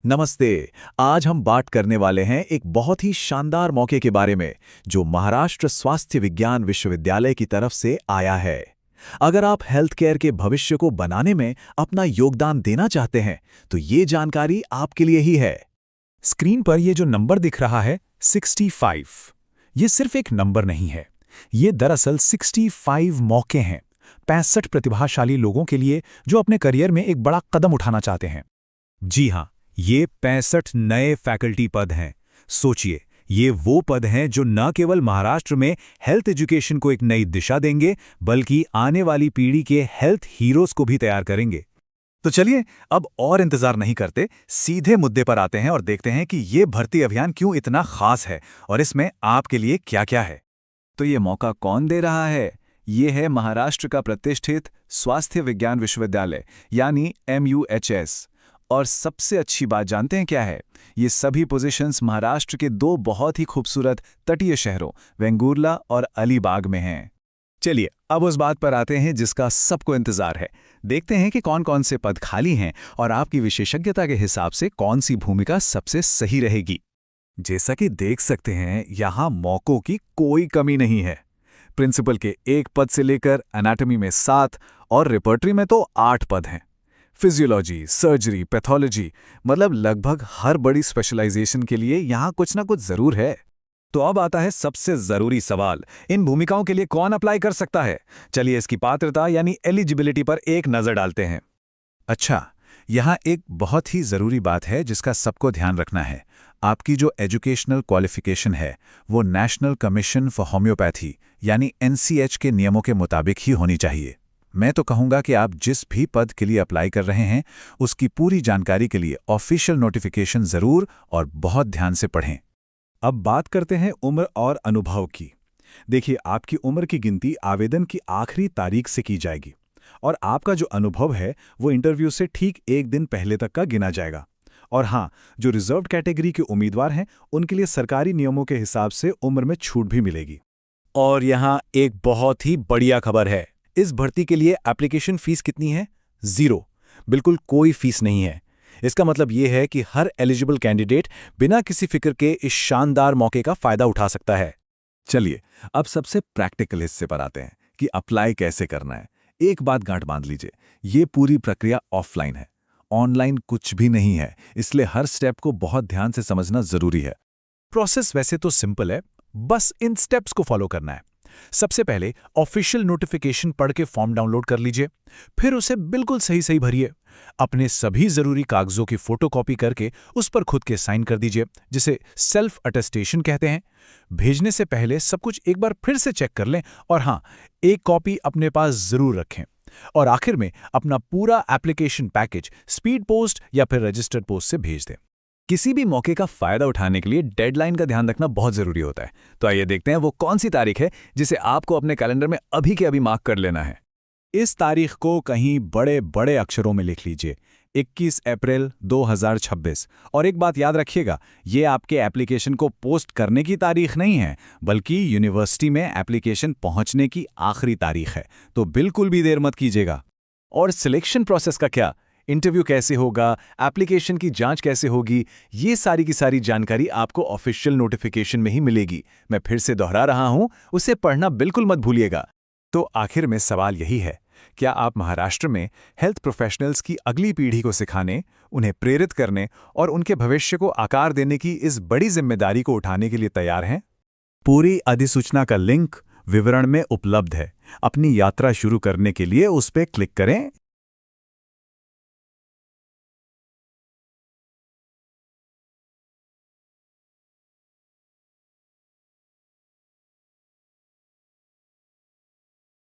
नमस्ते। आज हम बात करने वाले हैं एक बहुत ही शानदार मौके के बारे में जो महाराष्ट्र स्वास्थ्य विज्ञान विश्वविद्यालय की तरफ से आया है। अगर आप हेल्थ केयर के भविष्य को बनाने में अपना योगदान देना चाहते हैं तो ये जानकारी आपके लिए ही है। स्क्रीन पर ये जो नंबर दिख रहा है 65, ये सिर्फ एक नंबर नहीं है। ये दरअसल 65 मौके हैं 65 प्रतिभाशाली लोगों के लिए जो अपने करियर में एक बड़ा कदम उठाना चाहते हैं। जी हाँ, ये 65 नए फैकल्टी पद हैं। सोचिए, ये वो पद हैं जो न केवल महाराष्ट्र में हेल्थ एजुकेशन को एक नई दिशा देंगे बल्कि आने वाली पीढ़ी के हेल्थ हीरोज को भी तैयार करेंगे। तो चलिए अब और इंतजार नहीं करते, सीधे मुद्दे पर आते हैं और देखते हैं कि ये भर्ती अभियान क्यों इतना खास है और इसमें आपके लिए क्या-क्या है। तो ये मौका कौन दे रहा है? ये है महाराष्ट्र का प्रतिष्ठित स्वास्थ्य विज्ञान विश्वविद्यालय यानी MUHS। और सबसे अच्छी बात जानते हैं क्या है? ये सभी पोजीशंस महाराष्ट्र के दो बहुत ही खूबसूरत तटीय शहरों वेंगुर्ला और अलीबाग में हैं। चलिए अब उस बात पर आते हैं जिसका सबको इंतजार है। देखते हैं कि कौन कौन से पद खाली हैं और आपकी विशेषज्ञता के हिसाब से कौन सी भूमिका सबसे सही रहेगी। जैसा कि देख सकते हैं, यहाँ मौकों की कोई कमी नहीं है। प्रिंसिपल के 1 पद से लेकर एनाटॉमी में 7 और रिपर्टरी में तो 8 पद हैं। फिजियोलॉजी, सर्जरी, पैथोलॉजी, मतलब लगभग हर बड़ी स्पेशलाइजेशन के लिए यहाँ कुछ ना कुछ जरूर है। तो अब आता है सबसे जरूरी सवाल, इन भूमिकाओं के लिए कौन अप्लाई कर सकता है? चलिए इसकी पात्रता यानी एलिजिबिलिटी पर एक नजर डालते हैं। अच्छा, यहाँ एक बहुत ही जरूरी बात है जिसका सबको ध्यान रखना है। आपकी जो एजुकेशनल क्वालिफिकेशन है वो नेशनल कमीशन फॉर होम्योपैथी यानी NCH के नियमों के मुताबिक ही होनी चाहिए। मैं तो कहूँगा कि आप जिस भी पद के लिए अप्लाई कर रहे हैं उसकी पूरी जानकारी के लिए ऑफिशियल नोटिफिकेशन जरूर और बहुत ध्यान से पढ़ें। अब बात करते हैं उम्र और अनुभव की। देखिए, आपकी उम्र की गिनती आवेदन की आखिरी तारीख से की जाएगी और आपका जो अनुभव है वो इंटरव्यू से ठीक 1 दिन पहले तक का गिना जाएगा। और हाँ, जो रिजर्व्ड कैटेगरी के उम्मीदवार हैं उनके लिए सरकारी नियमों के हिसाब से उम्र में छूट भी मिलेगी। और यहाँ एक बहुत ही बढ़िया खबर है। इस भर्ती के लिए एप्लीकेशन फीस कितनी है? 0। बिल्कुल कोई फीस नहीं है। इसका मतलब यह है कि हर एलिजिबल कैंडिडेट बिना किसी फिक्र के इस शानदार मौके का फायदा उठा सकता है। चलिए अब सबसे प्रैक्टिकल हिस्से पर आते हैं कि अप्लाई कैसे करना है। एक बात गांठ बांध लीजिए, ये पूरी प्रक्रिया ऑफलाइन है, ऑनलाइन कुछ भी नहीं है, इसलिए हर स्टेप को बहुत ध्यान से समझना जरूरी है। प्रोसेस वैसे तो सिंपल है, बस इन स्टेप्स को फॉलो करना है। सबसे पहले ऑफिशियल नोटिफिकेशन पढ़ के फॉर्म डाउनलोड कर लीजिए, फिर उसे बिल्कुल सही भरिए। अपने सभी जरूरी कागजों की फोटोकॉपी करके उस पर खुद के साइन कर दीजिए, जिसे सेल्फ अटेस्टेशन कहते हैं। भेजने से पहले सब कुछ एक बार फिर से चेक कर लें और हाँ, एक कॉपी अपने पास जरूर रखें। और आखिर में अपना पूरा एप्लीकेशन पैकेज स्पीड पोस्ट या फिर रजिस्टर्ड पोस्ट से भेज दें। किसी भी मौके का फायदा उठाने के लिए डेडलाइन का ध्यान रखना बहुत जरूरी होता है। तो आइए देखते हैं वो कौन सी तारीख है जिसे आपको अपने कैलेंडर में अभी के अभी मार्क कर लेना है। इस तारीख को कहीं बड़े बड़े अक्षरों में लिख लीजिए, 21 अप्रैल 2026। और एक बात याद रखिएगा, ये आपके एप्लीकेशन को पोस्ट करने की तारीख नहीं है बल्कि यूनिवर्सिटी में एप्लीकेशन पहुंचने की आखिरी तारीख है। तो बिल्कुल भी देर मत कीजिएगा। और सिलेक्शन प्रोसेस का क्या? इंटरव्यू कैसे होगा, एप्लीकेशन की जांच कैसे होगी, ये सारी की सारी जानकारी आपको ऑफिशियल नोटिफिकेशन में ही मिलेगी। मैं फिर से दोहरा रहा हूं, उसे पढ़ना बिल्कुल मत भूलिएगा। तो आखिर में सवाल यही है, क्या आप महाराष्ट्र में हेल्थ प्रोफेशनल्स की अगली पीढ़ी को सिखाने, उन्हें प्रेरित करने और उनके भविष्य को आकार देने की इस बड़ी जिम्मेदारी को उठाने के लिए तैयार हैं? पूरी अधिसूचना का लिंक विवरण में उपलब्ध है। अपनी यात्रा शुरू करने के लिए उस पर क्लिक करें